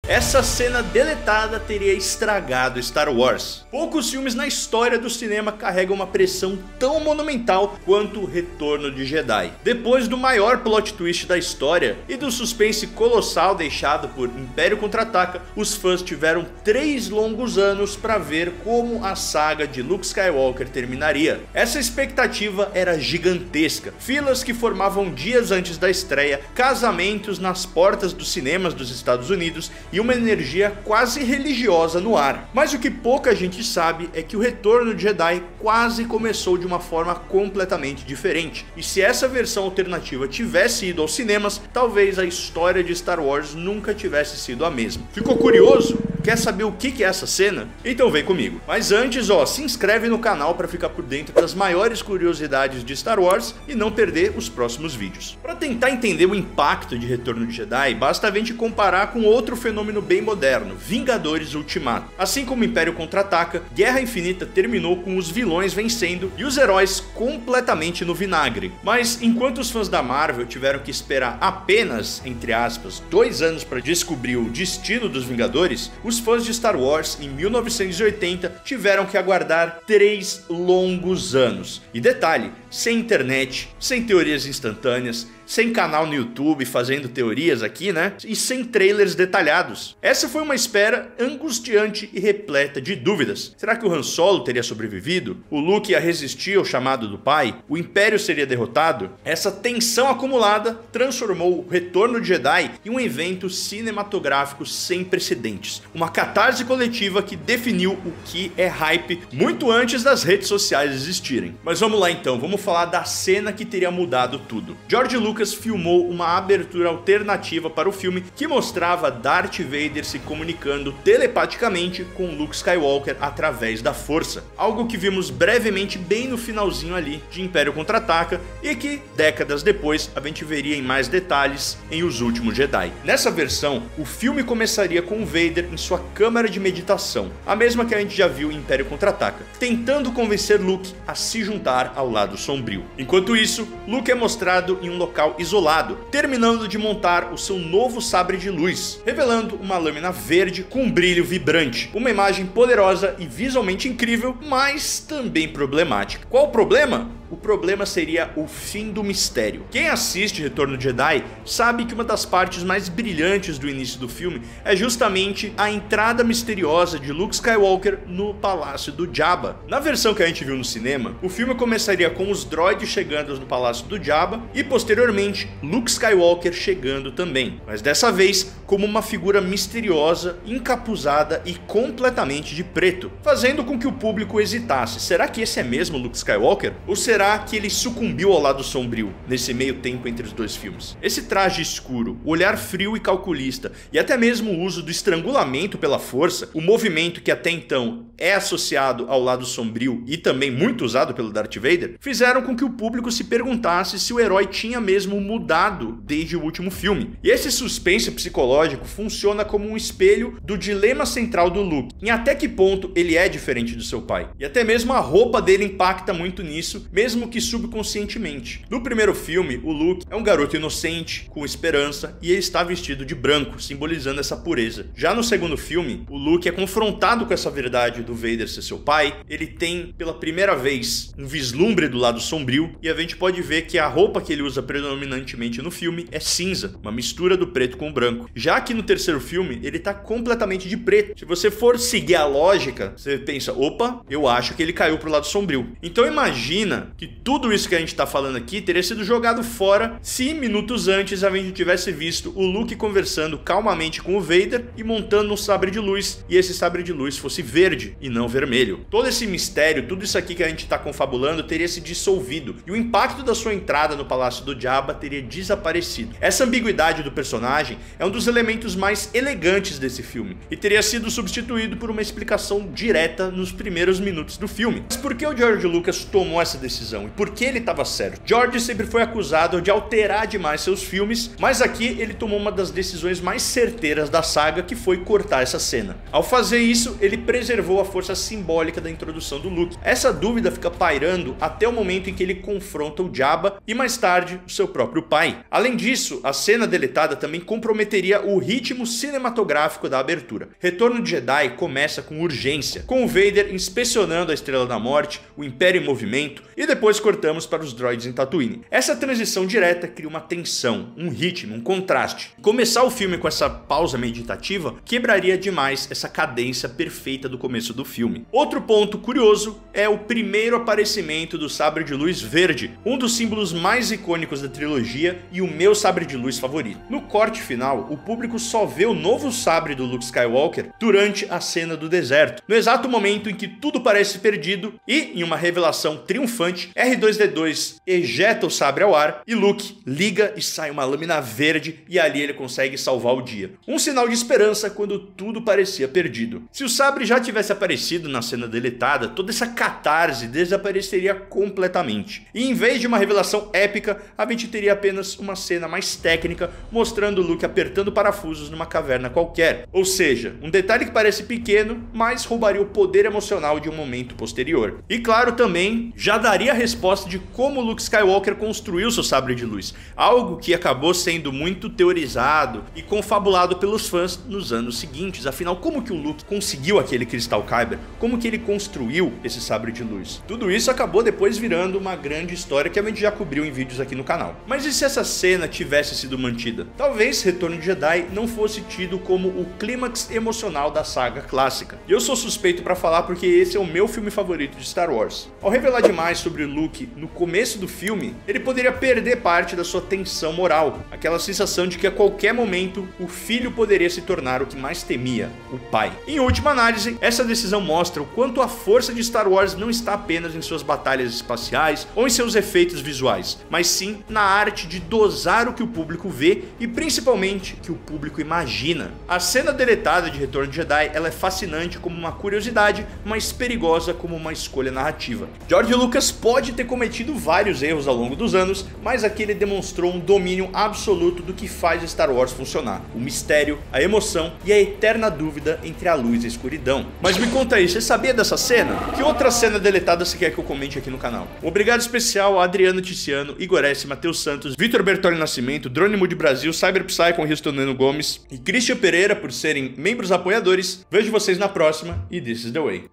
Essa cena deletada teria estragado Star Wars. Poucos filmes na história do cinema carregam uma pressão tão monumental quanto o Retorno de Jedi. Depois do maior plot twist da história e do suspense colossal deixado por Império Contra-Ataca, os fãs tiveram 3 longos anos para ver como a saga de Luke Skywalker terminaria. Essa expectativa era gigantesca. Filas que formavam dias antes da estreia, casamentos nas portas dos cinemas dos Estados Unidos e uma energia quase religiosa no ar. Mas o que pouca gente sabe é que o Retorno de Jedi quase começou de uma forma completamente diferente. E se essa versão alternativa tivesse ido aos cinemas, talvez a história de Star Wars nunca tivesse sido a mesma. Ficou curioso? Quer saber o que é essa cena? Então vem comigo. Mas antes, se inscreve no canal para ficar por dentro das maiores curiosidades de Star Wars e não perder os próximos vídeos. Para tentar entender o impacto de Retorno de Jedi, basta a gente comparar com outro fenômeno bem moderno, Vingadores Ultimato. Assim como Império Contra-Ataca, Guerra Infinita terminou com os vilões vencendo e os heróis completamente no vinagre. Mas enquanto os fãs da Marvel tiveram que esperar apenas, entre aspas, 2 anos para descobrir o destino dos Vingadores, os fãs de Star Wars em 1980 tiveram que aguardar 3 longos anos. E detalhe, sem internet, sem teorias instantâneas, sem canal no YouTube fazendo teorias aqui, né? E sem trailers detalhados. Essa foi uma espera angustiante e repleta de dúvidas. Será que o Han Solo teria sobrevivido? O Luke ia resistir ao chamado do pai? O Império seria derrotado? Essa tensão acumulada transformou o Retorno de Jedi em um evento cinematográfico sem precedentes. Uma catarse coletiva que definiu o que é hype muito antes das redes sociais existirem. Mas vamos lá então, vamos falar da cena que teria mudado tudo. George Lucas filmou uma abertura alternativa para o filme que mostrava Darth Vader se comunicando telepaticamente com Luke Skywalker através da força. Algo que vimos brevemente bem no finalzinho ali de Império Contra-Ataca e que, décadas depois, a gente veria em mais detalhes em Os Últimos Jedi. Nessa versão, o filme começaria com Vader em sua câmara de meditação, a mesma que a gente já viu em Império Contra-Ataca, tentando convencer Luke a se juntar ao lado sombrio. Enquanto isso, Luke é mostrado em um local isolado, terminando de montar o seu novo sabre de luz, revelando uma lâmina verde com um brilho vibrante. Uma imagem poderosa e visualmente incrível, mas também problemática. Qual o problema? O problema seria o fim do mistério. Quem assiste Retorno de Jedi sabe que uma das partes mais brilhantes do início do filme é justamente a entrada misteriosa de Luke Skywalker no palácio do Jabba. Na versão que a gente viu no cinema, o filme começaria com os droids chegando no palácio do Jabba e posteriormente Luke Skywalker chegando também, mas dessa vez como uma figura misteriosa, encapuzada e completamente de preto, fazendo com que o público hesitasse. Será que esse é mesmo Luke Skywalker? Ou será que ele sucumbiu ao lado sombrio nesse meio tempo entre os dois filmes? Esse traje escuro, o olhar frio e calculista e até mesmo o uso do estrangulamento pela força, o movimento que até então é associado ao lado sombrio e também muito usado pelo Darth Vader, fizeram com que o público se perguntasse se o herói tinha mesmo mudado desde o último filme. E esse suspense psicológico funciona como um espelho do dilema central do Luke, em até que ponto ele é diferente do seu pai. E até mesmo a roupa dele impacta muito nisso, mesmo que subconscientemente. No primeiro filme, o Luke é um garoto inocente, com esperança, e ele está vestido de branco, simbolizando essa pureza. Já no segundo filme, o Luke é confrontado com essa verdade do Vader ser seu pai, ele tem pela primeira vez um vislumbre do lado sombrio, e a gente pode ver que a roupa que ele usa predominantemente no filme é cinza, uma mistura do preto com o branco. Já que no terceiro filme, ele tá completamente de preto. Se você for seguir a lógica, você pensa, opa, eu acho que ele caiu pro lado sombrio. Então imagina que tudo isso que a gente tá falando aqui teria sido jogado fora se minutos antes a gente tivesse visto o Luke conversando calmamente com o Vader e montando um sabre de luz, e esse sabre de luz fosse verde e não vermelho. Todo esse mistério, tudo isso aqui que a gente tá confabulando teria se dissolvido, e o impacto da sua entrada no palácio do Jabba teria desaparecido. Essa ambiguidade do personagem é um dos elementos mais elegantes desse filme, e teria sido substituído por uma explicação direta nos primeiros minutos do filme. Mas por que o George Lucas tomou essa decisão? E por que ele estava certo? George sempre foi acusado de alterar demais seus filmes, mas aqui ele tomou uma das decisões mais certeiras da saga, que foi cortar essa cena. Ao fazer isso, ele preservou a força simbólica da introdução do Luke. Essa dúvida fica pairando até o momento em que ele confronta o Jabba e mais tarde o seu próprio pai. Além disso, a cena deletada também comprometeria o ritmo cinematográfico da abertura. Retorno de Jedi começa com urgência, com o Vader inspecionando a Estrela da Morte, o Império em movimento, e depois cortamos para os droids em Tatooine. Essa transição direta cria uma tensão, um ritmo, um contraste. Começar o filme com essa pausa meditativa quebraria demais essa cadência perfeita do começo do filme. Outro ponto curioso é o primeiro aparecimento do sabre de luz verde, um dos símbolos mais icônicos da trilogia e o meu sabre de luz favorito. No corte final, o público só vê o novo sabre do Luke Skywalker durante a cena do deserto, no exato momento em que tudo parece perdido e, em uma revelação triunfante, R2-D2 ejeta o sabre ao ar e Luke liga e sai uma lâmina verde e ali ele consegue salvar o dia. Um sinal de esperança quando tudo parecia perdido. Se o sabre já tivesse aparecido na cena deletada, toda essa catarse desapareceria completamente. E em vez de uma revelação épica, a gente teria apenas uma cena mais técnica mostrando Luke apertando parafusos numa caverna qualquer. Ou seja, um detalhe que parece pequeno, mas roubaria o poder emocional de um momento posterior. E claro, também já daria a resposta de como Luke Skywalker construiu seu sabre de luz, algo que acabou sendo muito teorizado e confabulado pelos fãs nos anos seguintes. Afinal, como que o Luke conseguiu aquele cristal Kyber? Como que ele construiu esse sabre de luz? Tudo isso acabou depois virando uma grande história que a gente já cobriu em vídeos aqui no canal. Mas e se essa cena tivesse sido mantida? Talvez Retorno de Jedi não fosse tido como o clímax emocional da saga clássica. E eu sou suspeito pra falar porque esse é o meu filme favorito de Star Wars. Ao revelar demais sobre Luke no começo do filme, ele poderia perder parte da sua tensão moral, aquela sensação de que a qualquer momento o filho poderia se tornar o que mais temia, o pai. Em última análise, essa decisão mostra o quanto a força de Star Wars não está apenas em suas batalhas espaciais ou em seus efeitos visuais, mas sim na arte de dosar o que o público vê e principalmente o que o público imagina. A cena deletada de Retorno de Jedi ela é fascinante como uma curiosidade, mas perigosa como uma escolha narrativa. George Lucas pode ter cometido vários erros ao longo dos anos, mas aqui ele demonstrou um domínio absoluto do que faz Star Wars funcionar: o mistério, a emoção e a eterna dúvida entre a luz e a escuridão. Mas me conta aí, você sabia dessa cena? Que outra cena deletada você quer que eu comente aqui no canal? Um obrigado especial a Adriano Ticiano, Igor S, Matheus Santos, Vitor Bertoli Nascimento, Drone Mood Brasil, Cyberpsy com Riston Neno Gomes e Christian Pereira por serem membros apoiadores. Vejo vocês na próxima e this is the way.